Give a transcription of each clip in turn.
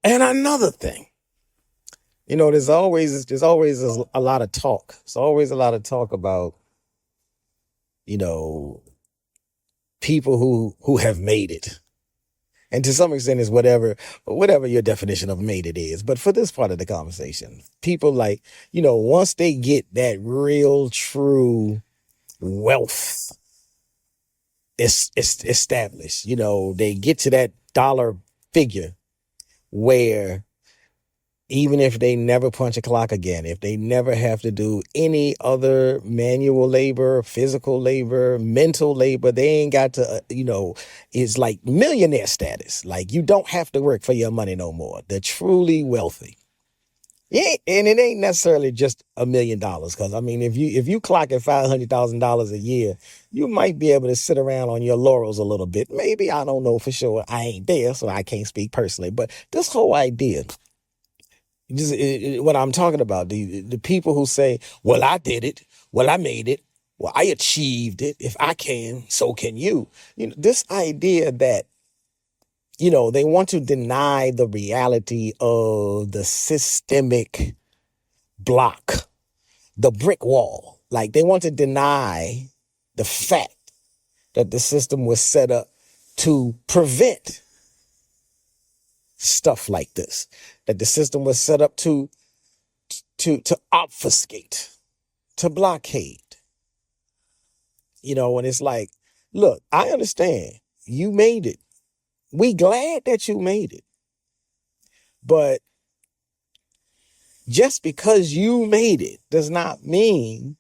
And another thing, there's always a lot of talk. There's always a lot of talk about, you know, people who have made it. And to some extent is whatever your definition of made it is. But for this part of the conversation, people like, once they get that real true wealth it's established, they get to that dollar figure where even if they never punch a clock again, if they never have to do any other manual labor, physical labor, mental labor, they ain't got to, it's like millionaire status. Like you don't have to work for your money no more. They're truly wealthy. Yeah, and it ain't necessarily just $1 million. Cause I mean, if you clock at $500,000 a year, you might be able to sit around on your laurels a little bit. Maybe, I don't know for sure. I ain't there, so I can't speak personally. But this whole idea, what I'm talking about, the people who say, well, I did it. Well, I made it. Well, I achieved it. If I can, so can you. This idea that, they want to deny the reality of the systemic block, the brick wall. Like they want to deny the fact that the system was set up to prevent stuff like this, that the system was set up to obfuscate, to blockade. And it's like, look, I understand you made it. We glad that you made it. But just because you made it does not mean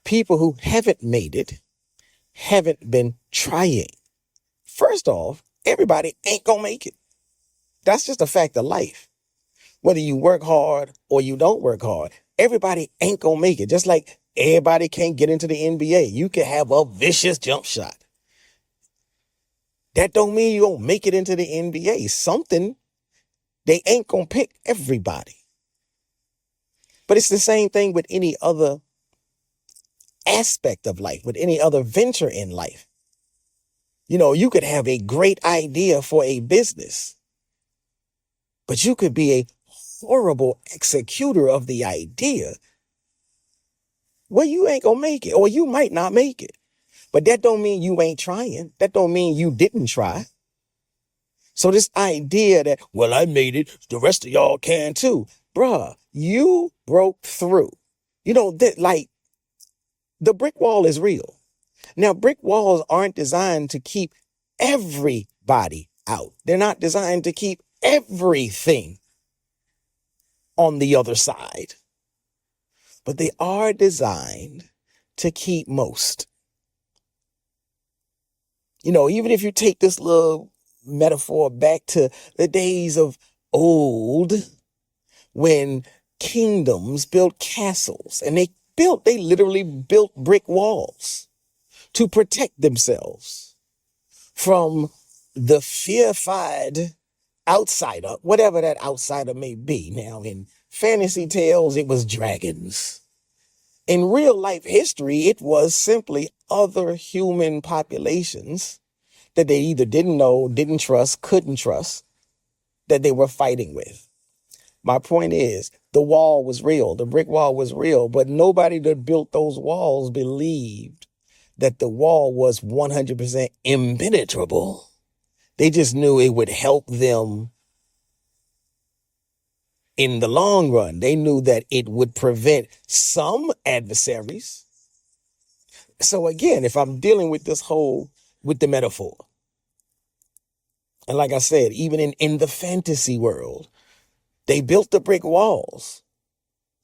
people who haven't made it haven't been trying. First off, everybody ain't gonna make it. That's just a fact of life. Whether you work hard or you don't work hard, everybody ain't gonna make it. Just like everybody can't get into the NBA. You can have a vicious jump shot. That don't mean you don't make it into the NBA. They ain't gonna pick everybody. But it's the same thing with any other aspect of life, with any other venture in life. You could have a great idea for a business, but you could be a horrible executor of the idea. Well, you ain't gonna make it, or you might not make it. But that don't mean you ain't trying. That don't mean you didn't try. So this idea that, well, I made it, the rest of y'all can too. Bruh, you broke through. Like the brick wall is real. Now, brick walls aren't designed to keep everybody out. They're not designed to keep everything on the other side. But they are designed to keep most. Even if you take this little metaphor back to the days of old, when kingdoms built castles, and they literally built brick walls to protect themselves from the fearified outsider, whatever that outsider may be. Now, in fantasy tales, it was dragons. In real life history, it was simply other human populations that they either didn't know, didn't trust, couldn't trust, that they were fighting with. My point is, the wall was real. The brick wall was real, but nobody that built those walls believed that the wall was 100% impenetrable. They just knew it would help them in the long run. They knew that it would prevent some adversaries. So again, if I'm dealing with with the metaphor, and like I said, even in the fantasy world, they built the brick walls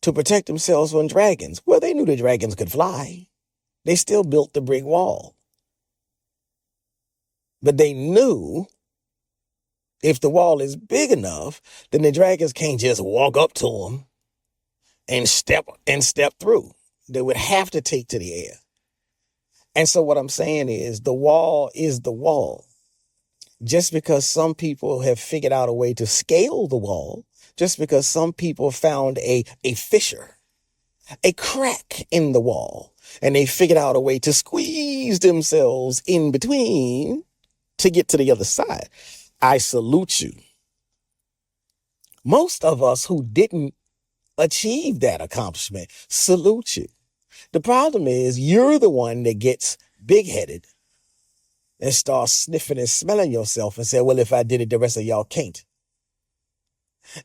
to protect themselves from dragons. Well, they knew the dragons could fly. They still built the brick wall. But they knew if the wall is big enough, then the dragons can't just walk up to them and step through. They would have to take to the air. And so what I'm saying is the wall is the wall. Just because some people have figured out a way to scale the wall, just because some people found a fissure, a crack in the wall, and they figured out a way to squeeze themselves in between to get to the other side, I salute you. Most of us who didn't achieve that accomplishment salute you. The problem is you're the one that gets big-headed and starts sniffing and smelling yourself and say, well, if I did it, the rest of y'all can't.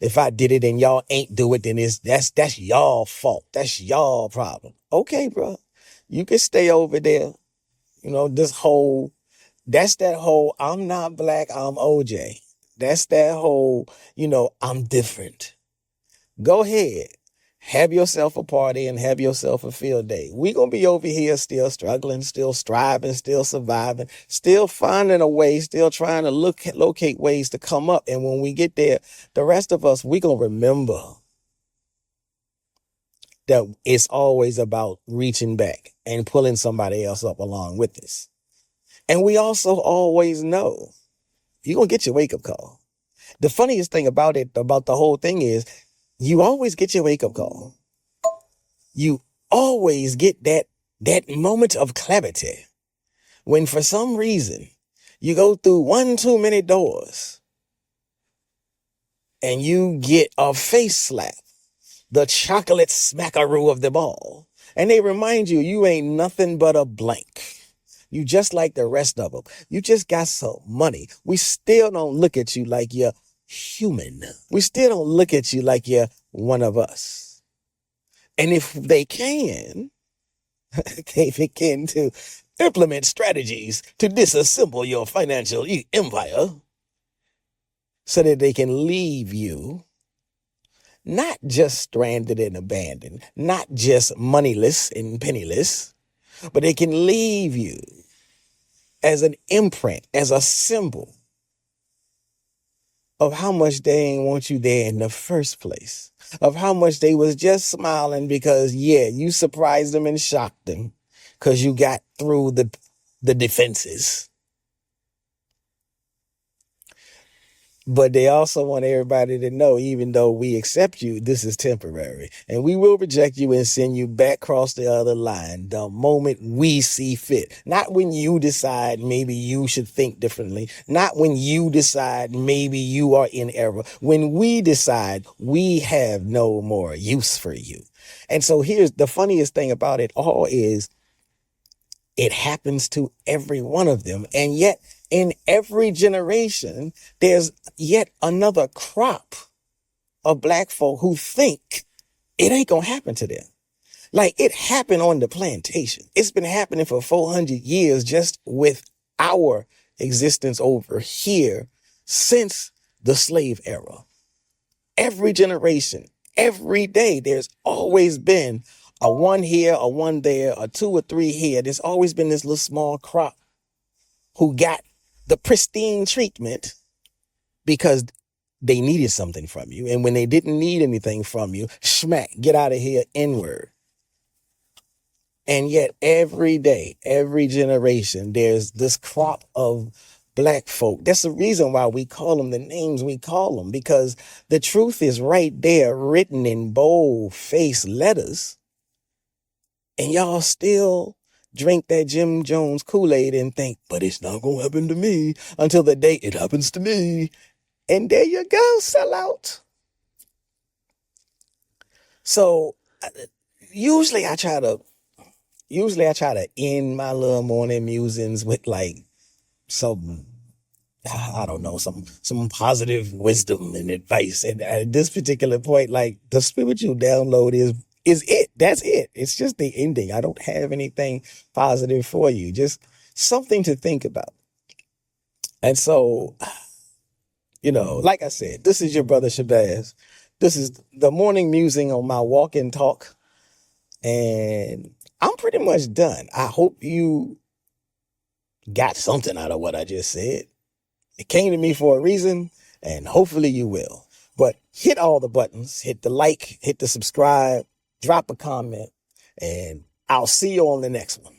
If I did it and y'all ain't do it, then that's y'all fault. That's y'all problem. Okay, bro. You can stay over there. You know, that's that whole, I'm not black, I'm OJ. That's that whole, I'm different. Go ahead. Have yourself a party and have yourself a field day. We're going to be over here still struggling, still striving, still surviving, still finding a way, still trying to locate ways to come up. And when we get there, the rest of us, we're going to remember that it's always about reaching back and pulling somebody else up along with us. And we also always know you're going to get your wake-up call. The funniest thing about the whole thing is you always get your wake-up call. You always get that moment of clarity when for some reason you go through one too many doors and you get a face slap, the chocolate smackaroo of them all. And they remind you, you ain't nothing but a blank. You just like the rest of them. You just got some money. We still don't look at you like you're human. We still don't look at you like you're one of us. And if they can, they begin to implement strategies to disassemble your financial empire so that they can leave you not just stranded and abandoned, not just moneyless and penniless, but they can leave you as an imprint, as a symbol of how much they ain't want you there in the first place, of how much they was just smiling because, you surprised them and shocked them because you got through the defenses. But they also want everybody to know, even though we accept you, this is temporary. And we will reject you and send you back across the other line the moment we see fit. Not when you decide maybe you should think differently. Not when you decide maybe you are in error. When we decide we have no more use for you. And so here's the funniest thing about it all is it happens to every one of them. And yet in every generation, there's yet another crop of black folk who think it ain't going to happen to them. Like it happened on the plantation. It's been happening for 400 years just with our existence over here since the slave era. Every generation, every day, there's always been a one here, a one there, a two or three here. There's always been this little small crop who got the pristine treatment because they needed something from you. And when they didn't need anything from you, smack, get out of here, N-word. And yet every day, every generation, there's this crop of black folk. That's the reason why we call them the names we call them, because the truth is right there written in bold-faced letters. And y'all still drink that Jim Jones Kool-Aid and think, but it's not going to happen to me until the day it happens to me. And there you go, sell out. So usually I try to end my little morning musings with like some, I don't know, some positive wisdom and advice. And at this particular point, like the spiritual download is it. That's it. It's just the ending. I don't have anything positive for you. Just something to think about. And so, like I said, this is your brother Shabazz. This is the morning musing on my walk and talk. And I'm pretty much done. I hope you got something out of what I just said. It came to me for a reason, and hopefully you will. But hit all the buttons, hit the like, hit the subscribe, drop a comment, and I'll see you on the next one.